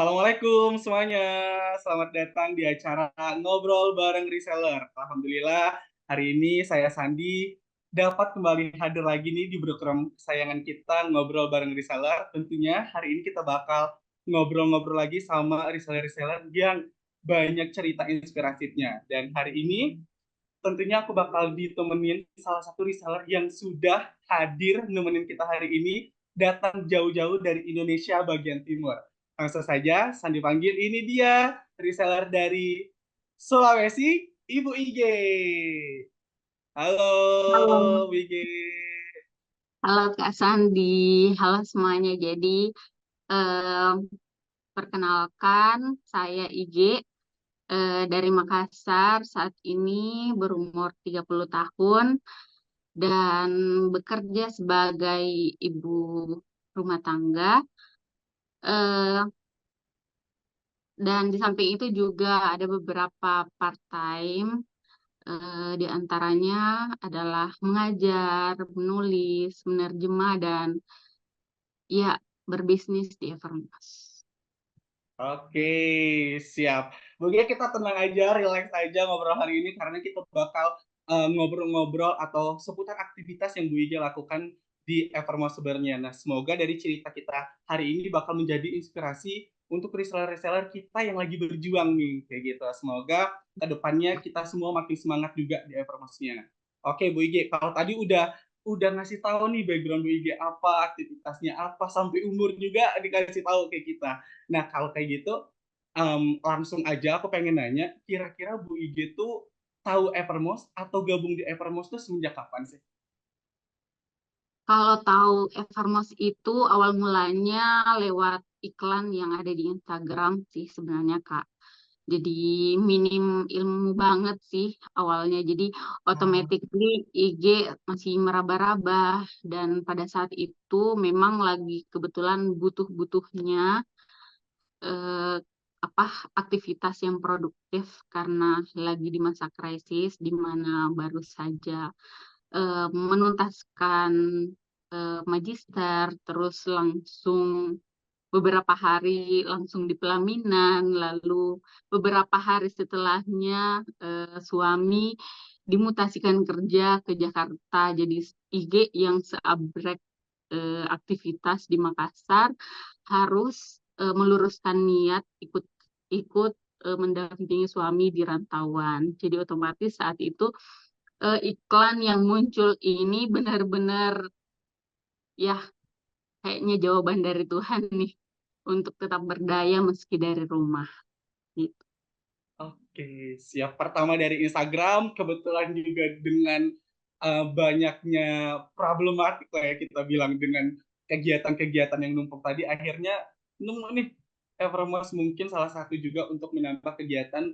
Assalamualaikum semuanya, selamat datang di acara Ngobrol Bareng Reseller. Alhamdulillah, hari ini saya Sandi dapat kembali hadir lagi nih di program kesayangan kita Ngobrol Bareng Reseller. Tentunya hari ini kita bakal ngobrol-ngobrol lagi sama reseller-reseller yang banyak cerita inspiratifnya. Dan hari ini tentunya aku bakal ditemenin salah satu reseller yang sudah hadir nemenin kita hari ini, datang jauh-jauh dari Indonesia bagian timur. Langsung saja, Sandi panggil, ini dia reseller dari Sulawesi, Ibu IG. Halo, Halo, Bu IG. halo Kak Sandi, halo semuanya. Jadi, eh, perkenalkan, saya IG dari Makassar, saat ini berumur 30 tahun dan bekerja sebagai ibu rumah tangga. Eh, dan di samping itu juga ada beberapa part-time, di antaranya adalah mengajar, menulis, menerjemah, dan ya, berbisnis di Evermas. Oke, siap. Mungkin kita tenang aja, relax aja ngobrol hari ini karena kita bakal ngobrol-ngobrol atau seputar aktivitas yang Bu Ija lakukan di Evermore sebenarnya. Nah, semoga dari cerita kita hari ini bakal menjadi inspirasi untuk reseller-reseller kita yang lagi berjuang nih, kayak gitu. Semoga kedepannya kita semua makin semangat juga di Evermore-nya. Oke, Bu Ija, kalau tadi udah ngasih tahu nih background Bu Ija apa, aktivitasnya apa, sampai umur juga dikasih tahu kayak kita. Nah, kalau kayak gitu, langsung aja aku pengen nanya, kira-kira Bu IG tuh tahu Evermost atau gabung di Evermost tuh semenjak kapan sih? Kalau tahu Evermos itu awal mulanya lewat iklan yang ada di Instagram sih sebenarnya Kak. Jadi minim ilmu banget sih awalnya. Jadi Ah, automatically IG masih meraba-raba dan pada saat itu memang lagi kebetulan butuh-butuhnya eh, apa aktivitas yang produktif karena lagi di masa krisis di mana baru saja menuntaskan magister, terus langsung beberapa hari langsung di pelaminan, lalu beberapa hari setelahnya suami dimutasikan kerja ke Jakarta, jadi IG yang seabrek aktivitas di Makassar harus meluruskan niat ikut ikut mendampingi suami di rantauan. Jadi otomatis saat itu iklan yang muncul ini benar-benar ya kayaknya jawaban dari Tuhan nih untuk tetap berdaya meski dari rumah gitu. oke, siap. Pertama dari Instagram, kebetulan juga dengan banyaknya problematik lah ya kita bilang dengan kegiatan-kegiatan yang numpuk tadi, akhirnya nemu nih Evermost mungkin salah satu juga untuk menambah kegiatan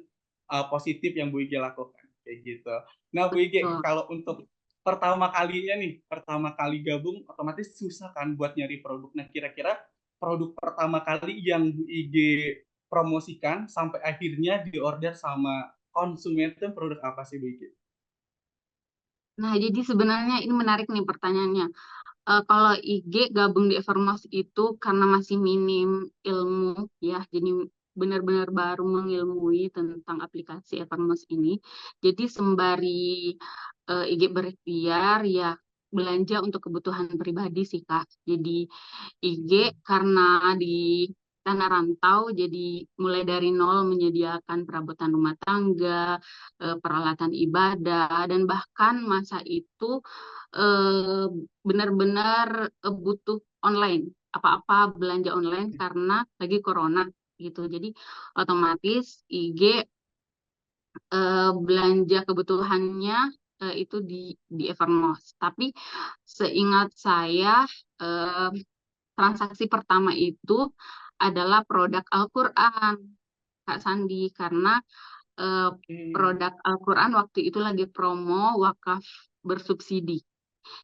positif yang Bu Ige lakukan kayak gitu. Nah, Bu Ige, Betul. kalau untuk pertama kalinya nih, pertama kali gabung otomatis susah kan buat nyari produk. Nah, kira-kira produk pertama kali yang Bu Ige promosikan sampai akhirnya diorder sama konsumen itu produk apa sih Bu Ige? Nah, jadi sebenarnya ini menarik nih pertanyaannya. Kalau IG gabung di Evermost itu karena masih minim ilmu ya, jadi benar-benar baru mengilmui tentang aplikasi Evermost ini. Jadi sembari IG berikhtiar ya belanja untuk kebutuhan pribadi sih Kak. Jadi IG karena di tanah rantau, jadi mulai dari nol menyediakan perabotan rumah tangga, peralatan ibadah, dan bahkan masa itu eh, benar-benar butuh online, apa-apa belanja online karena lagi corona gitu. Jadi otomatis IG belanja kebutuhannya itu di Evermost. Tapi seingat saya eh, transaksi pertama itu adalah produk Al-Quran, Kak Sandi, karena eh, Oke, produk Al-Quran waktu itu lagi promo wakaf bersubsidi.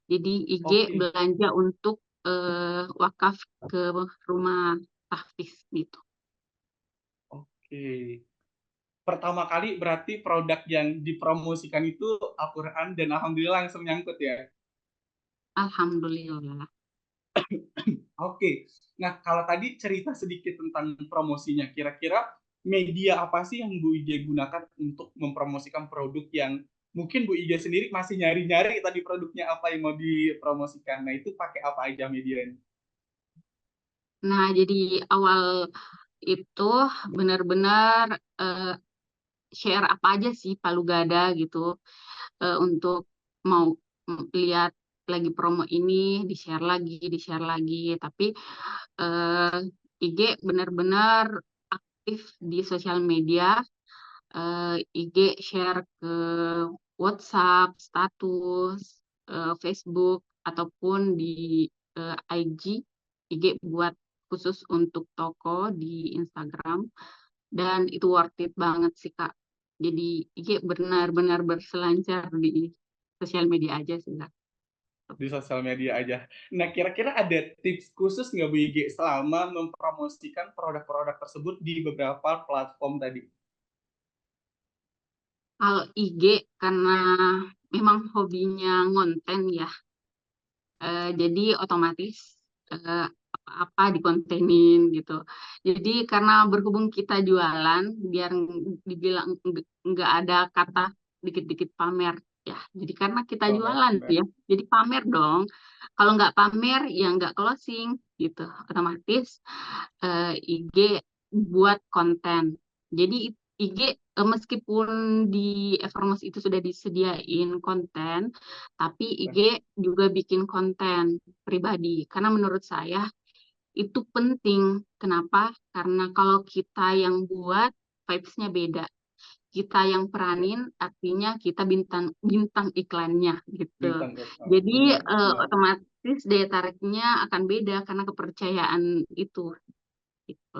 Jadi IG oke, belanja untuk wakaf ke rumah tahfiz gitu. oke. Pertama kali berarti produk yang dipromosikan itu Al-Quran dan alhamdulillah langsung nyangkut ya. Alhamdulillah. Oke. Nah, kalau tadi cerita sedikit tentang promosinya, kira-kira media apa sih yang Bu Ige gunakan untuk mempromosikan produk yang mungkin Bu Ige sendiri masih nyari-nyari tadi produknya apa yang mau dipromosikan. Nah, itu pakai apa aja medianya? Nah, jadi awal itu benar-benar eh, share apa aja sih Palu Gada gitu, untuk mau lihat lagi promo ini, di-share lagi, di-share lagi. Tapi eh, IG benar-benar aktif di sosial media, IG share ke WhatsApp, status, Facebook, ataupun di IG, IG buat khusus untuk toko di Instagram, dan itu worth it banget sih Kak. Jadi IG benar-benar berselancar di sosial media aja sih Kak. Di sosial media aja. Nah, kira-kira ada tips khusus nggak Bu Ige selama mempromosikan produk-produk tersebut di beberapa platform tadi? Kalau IG karena memang hobinya ngonten ya, jadi otomatis apa-apa dikontenin gitu. Jadi karena berhubung kita jualan, biar dibilang nggak ada kata dikit-dikit pamer ya. Jadi karena kita jualan Pamer. ya, jadi pamer dong. Kalau nggak pamer ya nggak closing gitu. Otomatis IG buat konten. Jadi IG, meskipun di Evermost itu sudah disediain konten, tapi IG juga bikin konten pribadi. Karena menurut saya itu penting. Kenapa? Karena kalau kita yang buat, vibes-nya beda. Kita yang peranin, artinya kita bintang bintang iklannya gitu. Bintang iklan. Jadi Benar, benar. otomatis daya tariknya akan beda karena kepercayaan itu. Gitu.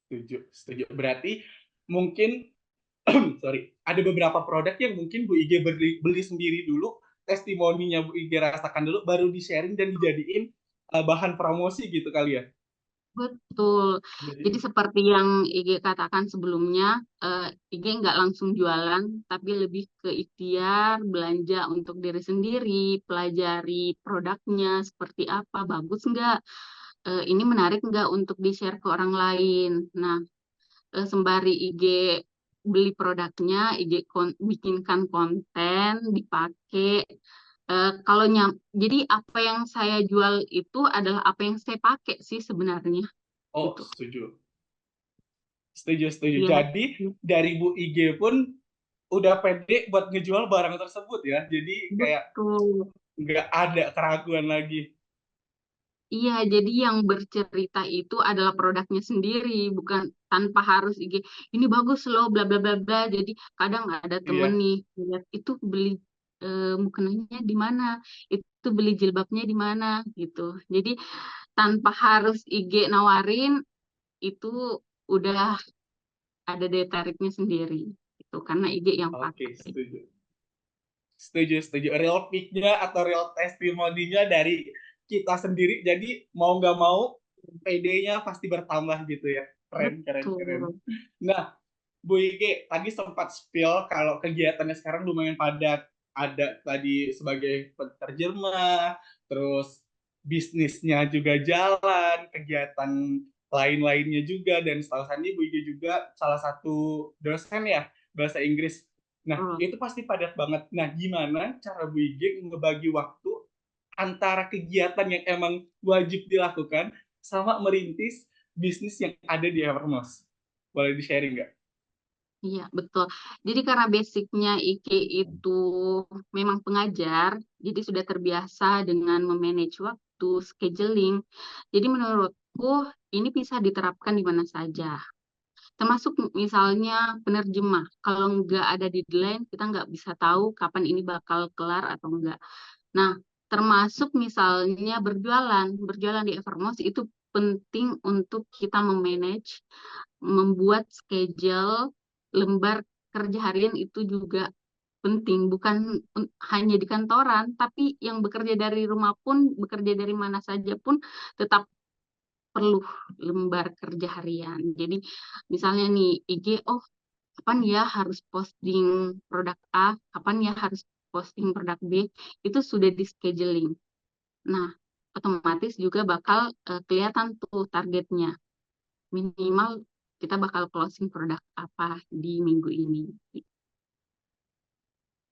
Setuju, setuju. Berarti mungkin sorry, ada beberapa produk yang mungkin Bu Ige beli sendiri dulu, testimoninya Bu Ige rasakan dulu, baru di-sharing dan dijadiin bahan promosi gitu kali ya. Betul. Jadi Jadi, seperti yang IG katakan sebelumnya, IG nggak langsung jualan, tapi lebih ke ikhtiar, belanja untuk diri sendiri, pelajari produknya seperti apa, bagus nggak, ini menarik nggak untuk di-share ke orang lain. Nah, sembari IG beli produknya, IG bikinkan konten, dipakai. Kalau jadi apa yang saya jual itu adalah apa yang saya pakai sih sebenarnya oh gitu. setuju, setuju, setuju. Iya, Jadi dari Bu Ige pun udah pede buat ngejual barang tersebut ya. Jadi kayak betul. nggak ada keraguan lagi. Iya, jadi yang bercerita itu adalah produknya sendiri, bukan tanpa harus IG. Ini bagus loh, bla bla bla bla. Jadi kadang ada temen Iya, nih, lihat itu beli mukenanya di mana, itu beli jilbabnya di mana gitu. Jadi tanpa harus IG nawarin, itu udah ada daya tariknya sendiri. Itu karena IG yang oke, pakai. setuju. Setuju, setuju. Real pick-nya atau real testimoninya dari kita sendiri, jadi mau nggak mau PD-nya pasti bertambah gitu ya. Keren, keren, keren. Betul. Nah, Bu Ike tadi sempat spill kalau kegiatannya sekarang lumayan padat. Ada tadi sebagai penerjemah, terus bisnisnya juga jalan, kegiatan lain-lainnya juga, dan setahu saya Bu Ike juga salah satu dosen ya bahasa Inggris. Nah, Oh, itu pasti padat banget. Nah, gimana cara Bu Ige ngebagi waktu antara kegiatan yang emang wajib dilakukan sama merintis bisnis yang ada di Evermost? Boleh di-sharing nggak? iya, betul. Jadi karena basicnya Ike itu memang pengajar, jadi sudah terbiasa dengan memanage waktu, scheduling. Jadi menurutku ini bisa diterapkan di mana saja. Termasuk misalnya penerjemah. Kalau nggak ada deadline, kita nggak bisa tahu kapan ini bakal kelar atau enggak. Nah, termasuk misalnya berjualan. Berjualan di Evermost itu penting untuk kita memanage, membuat schedule lembar kerja harian itu juga penting. Bukan hanya di kantoran, tapi yang bekerja dari rumah pun, bekerja dari mana saja pun tetap perlu lembar kerja harian. Jadi misalnya nih IG, oh kapan ya harus posting produk A, kapan ya harus posting produk B, itu sudah di scheduling. Nah, otomatis juga bakal kelihatan tuh targetnya. Minimal kita bakal closing produk apa di minggu ini.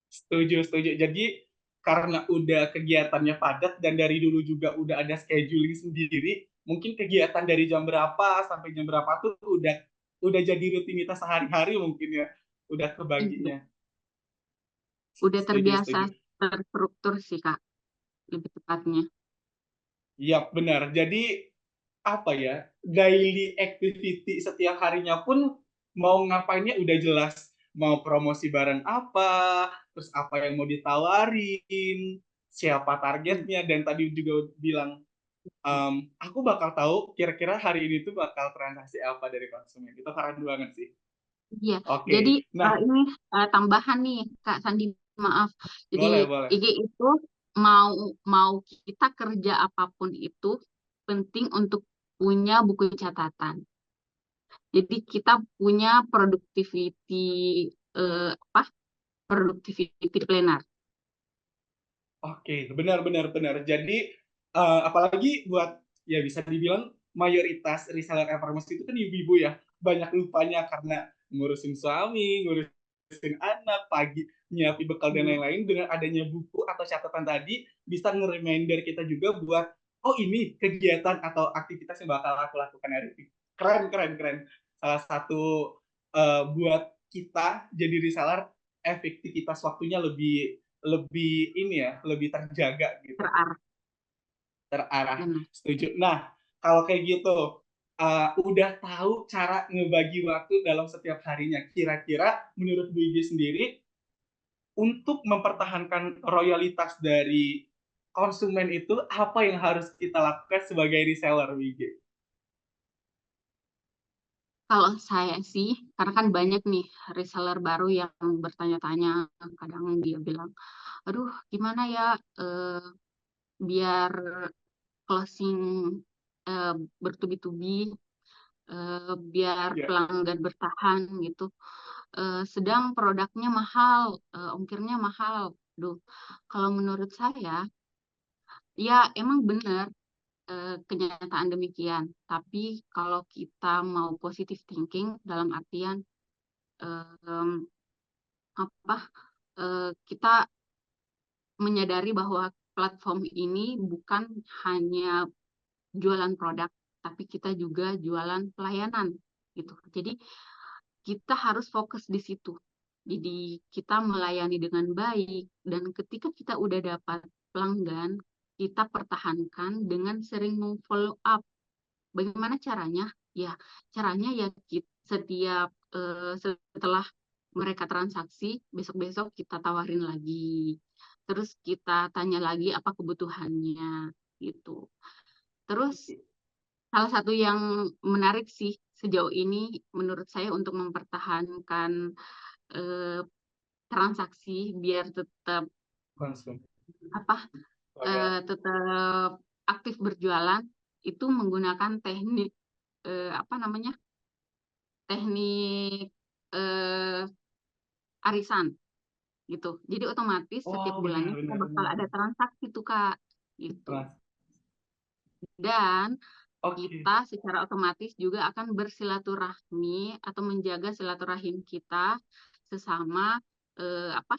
Setuju, setuju. Jadi karena udah kegiatannya padat dan dari dulu juga udah ada scheduling sendiri, mungkin kegiatan dari jam berapa sampai jam berapa tuh udah jadi rutinitas sehari-hari mungkin ya. Udah Iya, kebaginya. udah Setuju, terbiasa setuju. terstruktur sih Kak, lebih tepatnya. Iya, benar. Jadi apa ya, daily activity setiap harinya pun mau ngapainnya udah jelas. Mau promosi barang apa, terus apa yang mau ditawarin, siapa Iya. targetnya, dan tadi juga bilang, aku bakal tahu kira-kira hari ini tuh bakal transaksi apa dari konsumen. Itu keren banget sih. Iya, jadi Oke, nah ini tambahan nih Kak Sandi, maaf. Jadi boleh, boleh. IG itu mau mau kita kerja apapun itu penting untuk punya buku catatan. Jadi kita punya apa? Productivity planner. Oke, benar, benar, benar. Jadi apalagi buat ya bisa dibilang mayoritas reseller e-commerce itu kan ibu-ibu ya, banyak lupanya karena ngurusin suami, ngurusin anak, pagi nyiapin bekal dan Hmm. lain-lain. Dengan adanya buku atau catatan tadi bisa nge-reminder kita juga buat oh ini kegiatan atau aktivitas yang bakal aku lakukan hari ini. Keren, keren, keren. Salah satu buat kita jadi reseller efektivitas waktunya lebih lebih ini ya, lebih terjaga gitu, Terarah. terarah. Benar. Setuju. Nah, kalau kayak gitu, udah tahu cara ngebagi waktu dalam setiap harinya. Kira-kira menurut Bu Igi sendiri, untuk mempertahankan royalitas dari konsumen itu, apa yang harus kita lakukan sebagai reseller, Bu Igi? Kalau saya sih, karena kan banyak nih reseller baru yang bertanya-tanya, kadang dia bilang, aduh gimana ya eh, biar closing eh, bertubi-tubi, biar Ya, pelanggan bertahan gitu. Sedang produknya mahal, ongkirnya mahal. Duh, kalau menurut saya, ya emang benar kenyataan demikian. Tapi kalau kita mau positive thinking dalam artian em, apa kita menyadari bahwa platform ini bukan hanya jualan produk, tapi kita juga jualan pelayanan gitu. Jadi kita harus fokus di situ. Jadi kita melayani dengan baik dan ketika kita udah dapat pelanggan, kita pertahankan dengan sering follow up. Bagaimana caranya? Ya, caranya ya setiap setelah mereka transaksi, besok-besok kita tawarin lagi. Terus kita tanya lagi apa kebutuhannya gitu. Terus salah satu yang menarik sih sejauh ini menurut saya untuk mempertahankan eh, transaksi biar tetap konsumen. apa Royal. tetap aktif berjualan itu menggunakan teknik apa namanya? Teknik eh, arisan gitu. Jadi otomatis setiap Oh, benar, bulannya kita benar, bakal benar. ada transaksi tuh Kak gitu. Nah, Dan oke. kita secara otomatis juga akan bersilaturahmi atau menjaga silaturahim kita sesama apa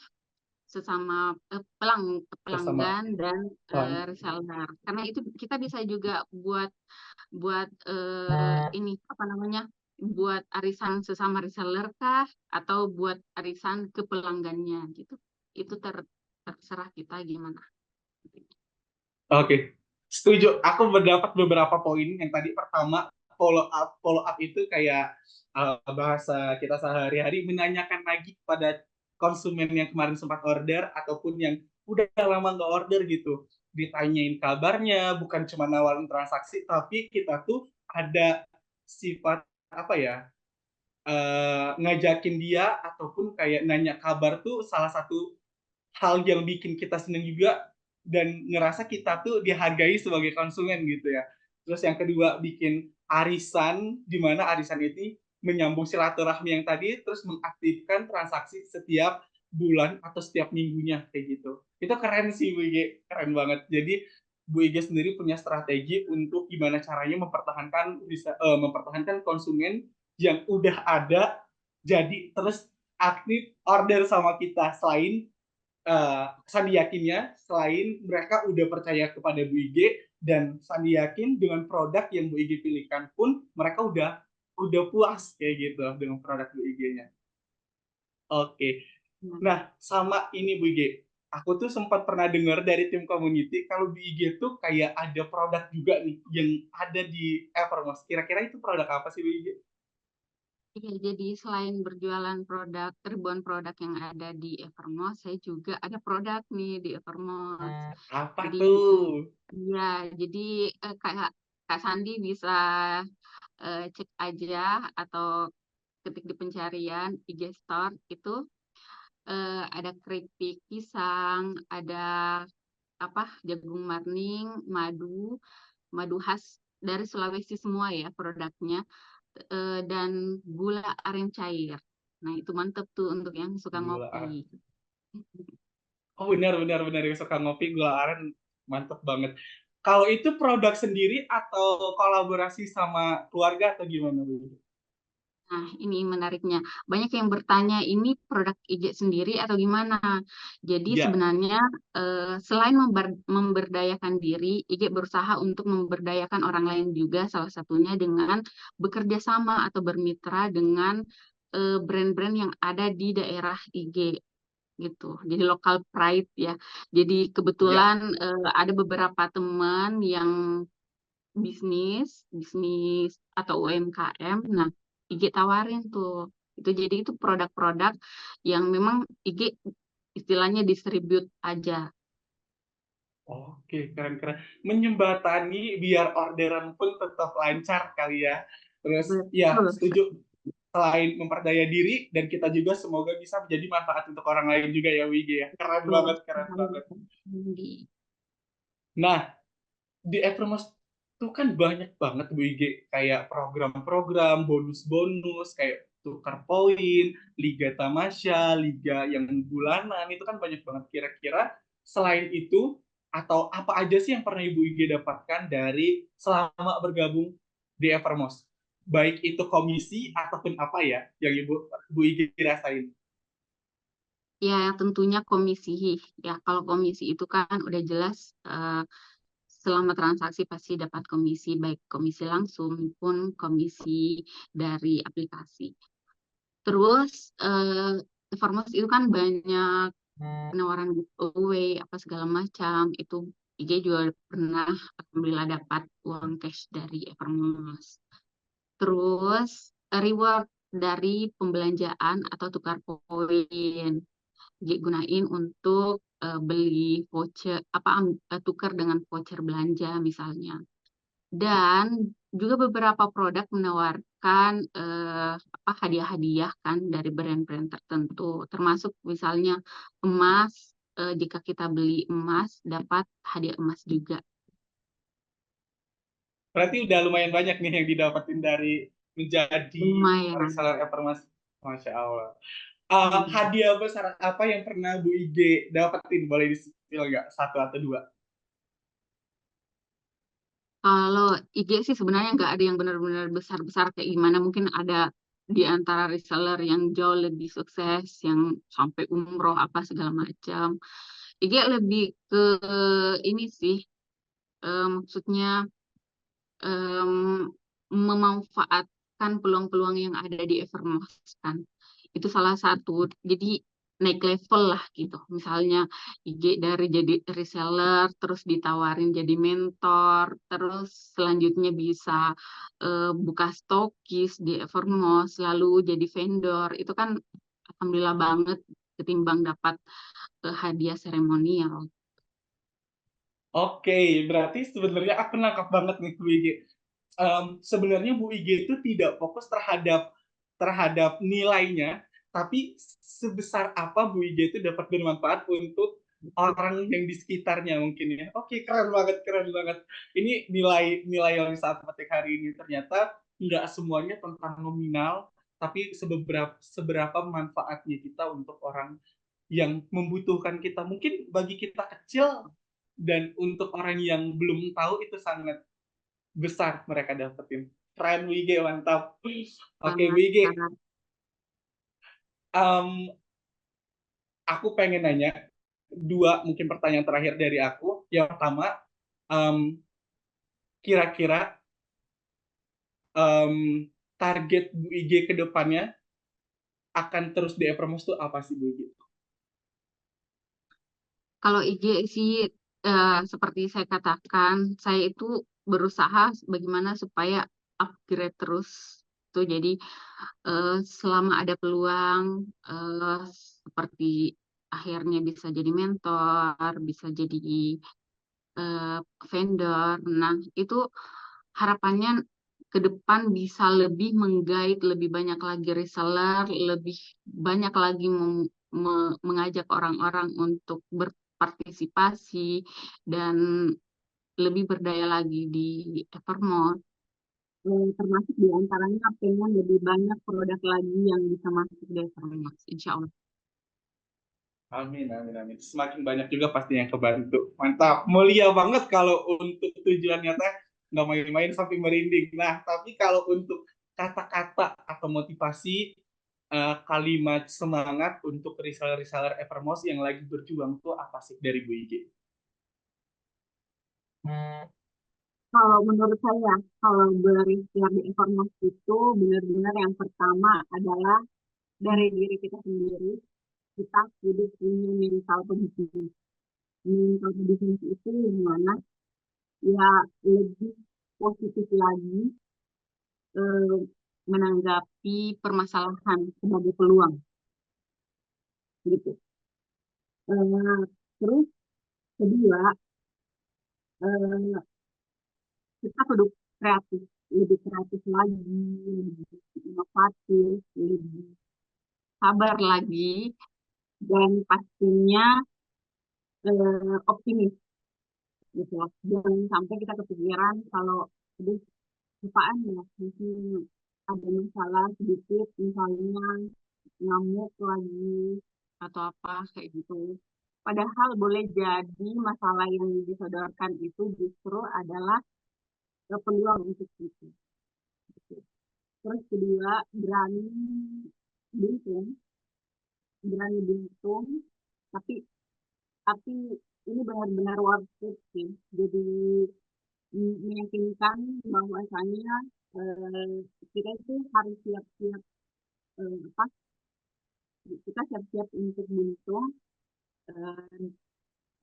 sesama Bersama pelanggan dan Bang. reseller. Karena itu kita bisa juga buat buat ini apa namanya? Buat arisan sesama reseller kah atau buat arisan ke pelanggannya gitu. Itu terserah kita gimana. Oke, setuju. Aku mendapat beberapa poin. Yang tadi pertama, follow up itu kayak bahasa kita sehari-hari menanyakan lagi pada konsumen yang kemarin sempat order ataupun yang udah lama nggak order gitu. Ditanyain kabarnya, bukan cuma nawarin transaksi, tapi kita tuh ada sifat apa ya, ngajakin dia ataupun kayak nanya kabar tuh salah satu hal yang bikin kita seneng juga dan ngerasa kita tuh dihargai sebagai konsumen gitu ya. Terus yang kedua bikin arisan, di mana arisan ini menyambung silaturahmi yang tadi, terus mengaktifkan transaksi setiap bulan atau setiap minggunya kayak gitu. Itu keren sih, WG. Keren banget. Jadi Bu Ige sendiri punya strategi untuk gimana caranya mempertahankan konsumen yang udah ada, jadi terus aktif order sama kita. Sandi yakinnya, selain mereka udah percaya kepada Bu Ige, dan Sandi yakin dengan produk yang Bu Ige pilihkan pun mereka udah puas kayak gitu dengan produk Bu Ige-nya. Oke. Nah, Nah, sama ini Bu Ige. Aku tuh sempat pernah dengar dari tim community kalau Bu Ige tuh kayak ada produk juga nih yang ada di Evermost. Kira-kira itu produk apa sih Bu Ige? iya, jadi selain berjualan produk, ribuan produk yang ada di Evermost, saya juga ada produk nih di Evermost. Apa Jadi, tuh? ya, jadi kayak Kak Sandi bisa cek aja atau ketik di pencarian IG Store itu ada keripik pisang, ada apa jagung marning, madu khas dari Sulawesi semua ya produknya, dan gula aren cair. Nah, itu mantep tuh untuk yang suka Gula ngopi. aren. Oh, benar yang suka ngopi, gula aren mantep banget. Kalau itu produk sendiri atau kolaborasi sama keluarga atau gimana Bu? Nah, ini menariknya. Banyak yang bertanya, ini produk IG sendiri atau gimana? Jadi Ya. sebenarnya selain memberdayakan diri, IG berusaha untuk memberdayakan orang lain juga, salah satunya dengan bekerja sama atau bermitra dengan brand-brand yang ada di daerah IG gitu. Jadi local pride ya. Jadi Ya. kebetulan ada beberapa teman yang bisnis atau UMKM. Nah, IG tawarin tuh. Itu jadi itu produk-produk yang memang IG istilahnya distribute aja. Oke, keren-keren. Menyembatani biar orderan pun tetap lancar kali ya. Terus, ya, Betul setuju. Selain memperdaya diri, dan kita juga semoga bisa menjadi manfaat untuk orang lain juga ya, Wigi ya. Keren betul banget, keren sekali. banget. Nah, di Evermost tuh kan banyak banget Bu IG, kayak program-program, bonus-bonus, kayak tukar poin, liga tamasya, liga yang bulanan, itu kan banyak banget. Kira-kira selain itu, atau apa aja sih yang pernah Ibu IG dapatkan dari selama bergabung di Evermost? Baik itu komisi ataupun apa ya yang Bu IG rasain? Ya, tentunya komisi. Ya, kalau komisi itu kan udah jelas selama transaksi pasti dapat komisi, baik komisi langsung maupun komisi dari aplikasi. Terus, Informasi itu kan banyak penawaran giveaway apa segala macam. Itu IG juga pernah alhamdulillah dapat uang cash dari Evermost. Terus reward dari pembelanjaan atau tukar poin IG gunain untuk beli voucher apa tukar dengan voucher belanja misalnya. Dan juga beberapa produk menawarkan apa hadiah-hadiah kan dari brand-brand tertentu, termasuk misalnya emas. Jika kita beli emas, dapat hadiah emas juga. Berarti udah lumayan banyak nih yang didapetin dari menjadi Lumayan. reseller Evermost. Masya Allah. Hmm. Hadiah besar apa yang pernah Bu IG dapetin? Boleh dispill nggak? Satu atau dua? Kalau IG sih sebenarnya nggak ada yang benar-benar besar-besar kayak gimana. Mungkin ada di antara reseller yang jauh lebih sukses, yang sampai umroh apa segala macam. IG lebih ke ini sih, maksudnya em, memanfaatkan peluang-peluang yang ada di Evermost kan. Itu salah satu. Jadi naik level lah gitu. Misalnya IG dari jadi reseller, terus ditawarin jadi mentor, terus selanjutnya bisa buka stokis di Evermost, lalu jadi vendor. Itu kan alhamdulillah banget ketimbang dapat hadiah seremonial. Oke, berarti sebenarnya aku nangkap banget nih Bu IG. Sebenarnya Bu IG itu tidak fokus terhadap nilainya, tapi sebesar apa Bu IG itu dapat bermanfaat untuk orang yang di sekitarnya mungkin ya. Oke, keren banget, keren banget. Ini nilai yang saat petik hari ini ternyata nggak semuanya tentang nominal, tapi seberapa manfaatnya kita untuk orang yang membutuhkan kita. Mungkin bagi kita kecil dan untuk orang yang belum tahu itu sangat besar mereka dapetin. Keren WG, mantap. Oke sangat WG, sangat. um, aku pengen nanya dua mungkin pertanyaan terakhir dari aku. Yang pertama, um, kira-kira um, target Bu IG ke depannya akan terus di e-commerce tuh apa sih Bu IG? Kalau IG sih seperti saya katakan, saya itu berusaha bagaimana supaya upgrade terus tuh. Jadi selama ada peluang seperti akhirnya bisa jadi mentor, bisa jadi eh, vendor. Nah, itu harapannya ke depan bisa lebih menggait lebih banyak lagi reseller, lebih banyak lagi mengajak orang-orang untuk berpartisipasi dan lebih berdaya lagi di Evermore. Termasuk di antaranya pengen lebih banyak produk lagi yang bisa masuk di Evermore, insya Allah. Amin, amin, amin. Semakin banyak juga pasti yang kebantu. Mantap. Mulia banget kalau untuk tujuannya teh nggak main-main sampai merinding. Nah, tapi kalau untuk kata-kata atau motivasi, kalimat semangat untuk reseller-reseller Evermost yang lagi berjuang tuh apa sih dari Bu IG? Kalau menurut saya, kalau berikhtiar di informasi itu benar-benar yang pertama adalah dari diri kita sendiri, kita hidup punya mental positif. Mental positif itu yang mana ya lebih positif lagi eh, menanggapi permasalahan sebagai peluang gitu. Terus kedua, eh, kita kudu kreatif, lebih kreatif lagi, lebih inovatif, lebih sabar lagi, dan pastinya optimis gitu ya. Jangan sampai kita kepikiran kalau aduh apaan ya mungkin ada masalah sedikit misalnya ngamuk lagi atau apa kayak gitu. Padahal boleh jadi masalah yang disodorkan itu justru adalah peluang untuk itu. Terus kedua, beruntung, berani beruntung, tapi tapi ini benar-benar worth it sih. Jadi meyakinkan bahwasanya eh, kita itu harus siap-siap apa? Kita siap-siap untuk beruntung eh,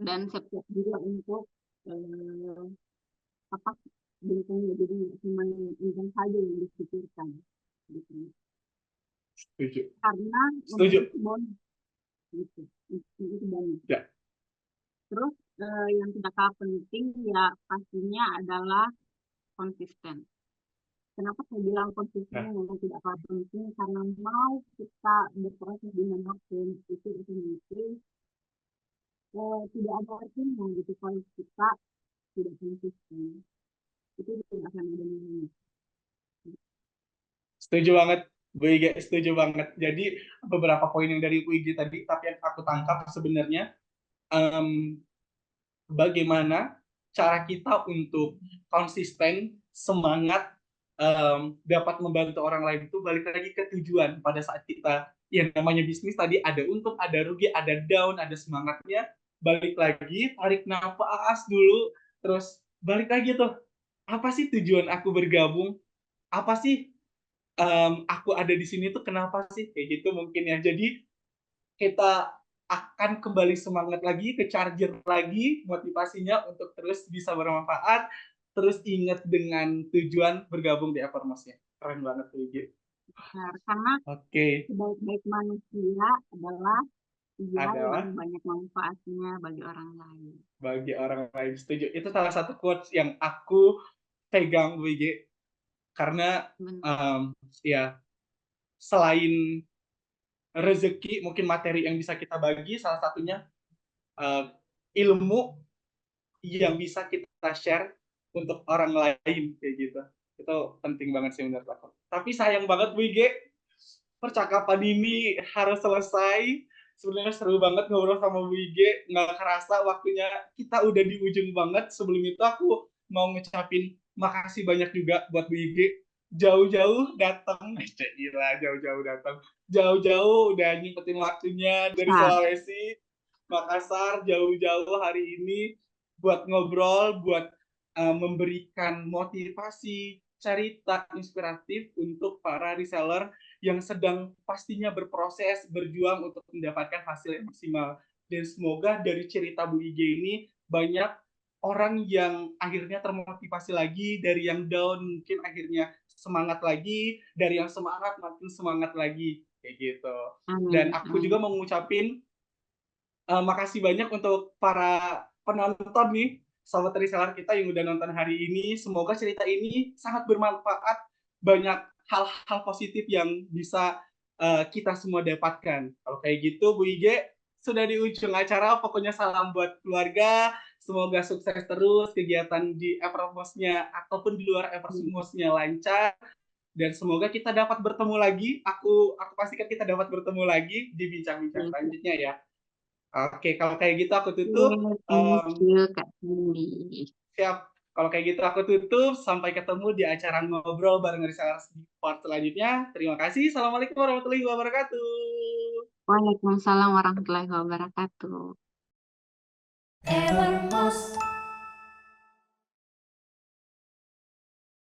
dan siap-siap juga untuk eh, apa? Beruntungnya. Jadi cuma untung saja yang dipikirkan. Gitu. Setuju. Karena untung Setuju. itu bonus gitu. Itu bonus. Ya. Terus yang tidak kalah penting ya pastinya adalah konsisten. Kenapa saya bilang konsisten Nah, yang tidak kalah penting? Karena mau kita berproses di manapun itu otomatis tidak ada artinya gitu kalau kita tidak konsisten. Itu tidak akan ada nilainya. setuju banget. Bu IG setuju banget. Jadi beberapa poin yang dari Bu IG tadi, tapi yang aku tangkap sebenarnya um, bagaimana cara kita untuk konsisten, semangat, dapat membantu orang lain itu balik lagi ke tujuan pada saat kita yang namanya bisnis tadi ada untung, ada rugi, ada down, ada semangatnya, balik lagi, tarik nafas dulu, terus balik lagi tuh, apa sih tujuan aku bergabung? Apa sih aku ada di sini tuh kenapa sih? Kayak gitu mungkin ya. Jadi kita akan kembali semangat lagi, ke charger lagi motivasinya untuk terus bisa bermanfaat, terus ingat dengan tujuan bergabung di Evermost-nya. Keren banget tuh, Igi. Nah, karena Oke, sebaik-baik manusia adalah dia yang adalah banyak manfaatnya bagi orang lain. bagi orang lain. Setuju. Itu salah satu quotes yang aku pegang, WG. Karena Benar. ya selain rezeki, mungkin materi yang bisa kita bagi, salah satunya uh, ilmu yang bisa kita share untuk orang lain kayak gitu. Itu penting banget sih menurut aku. Tapi sayang banget WG, percakapan ini harus selesai. Sebenarnya seru banget ngobrol sama Bu IG, nggak kerasa waktunya kita udah di ujung banget. Sebelum itu aku mau ngucapin makasih banyak juga buat Bu IG, jauh-jauh datang, gila jauh-jauh datang, jauh-jauh udah nyempetin waktunya dari Siap. Sulawesi, Makassar, jauh-jauh hari ini buat ngobrol, buat memberikan motivasi, cerita inspiratif untuk para reseller yang sedang pastinya berproses, berjuang untuk mendapatkan hasil yang maksimal. Dan semoga dari cerita Bu IG ini banyak orang yang akhirnya termotivasi lagi, dari yang down mungkin akhirnya semangat lagi, dari yang semangat makin semangat lagi, kayak gitu. Dan Amin, aku juga amin. mau ngucapin makasih banyak untuk para penonton nih, sobat reseller kita yang udah nonton hari ini. Semoga cerita ini sangat bermanfaat, banyak hal-hal positif yang bisa kita semua dapatkan. Kalau kayak gitu, Bu IG, sudah di ujung acara, pokoknya salam buat keluarga, semoga sukses terus, kegiatan di Evermos-nya ataupun di luar Evermos-nya lancar, dan semoga kita dapat bertemu lagi. Aku pastikan kita dapat bertemu lagi di bincang-bincang selanjutnya ya. Oke, kalau kayak gitu aku tutup. Oke, thank you Kak Cindy. Siap. Kalau kayak gitu aku tutup. Sampai ketemu di acara ngobrol bareng reseller di part selanjutnya. Terima kasih. Assalamualaikum warahmatullahi wabarakatuh. Waalaikumsalam warahmatullahi wabarakatuh. Evermos.